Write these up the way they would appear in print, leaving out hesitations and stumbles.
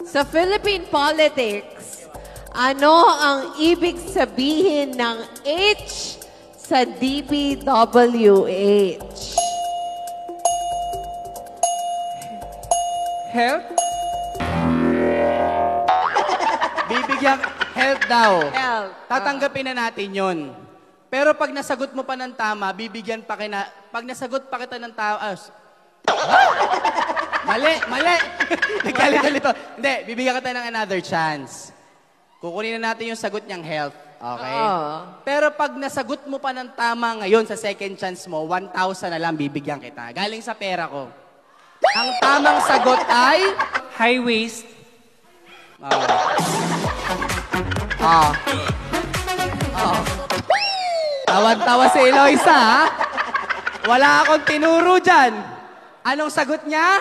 Sa Philippine politics, ano ang ibig sabihin ng H sa DPWH? Health? Bibigyan health daw. Health. Tatanggapin na natin yon. Pero pag nasagot mo pa ng tama, bibigyan pa pag nasagot pa kita ng tama, mali! Nagkalito. Hindi, bibigyan kita ng another chance. Kukunin na natin yung sagot niyang health. Okay? Pero pag nasagot mo pa ng tama ngayon sa second chance mo, 1,000 na lang bibigyan kita. Galing sa pera ko. Ang tamang sagot ay... High waist. Tawan-tawa si Eloisa, ha? Wala akong tinuro dyan. Anong sagot niya?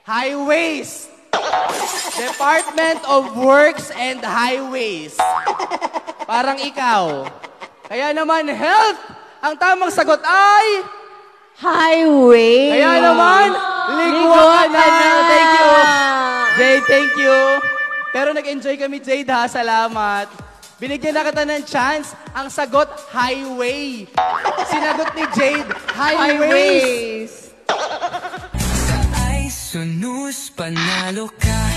Highways. Department of Works and Highways. Parang ikaw. Kaya naman, health. Ang tamang sagot ay... Highway. Kaya naman, ligwa ka na. Thank you. Jade, thank you. Pero nag-enjoy kami, Jade, ha? Salamat. Binigyan na kita ng chance. Ang sagot, highway. Sinagot ni Jade, highways. Ay, sunus, panalo ka.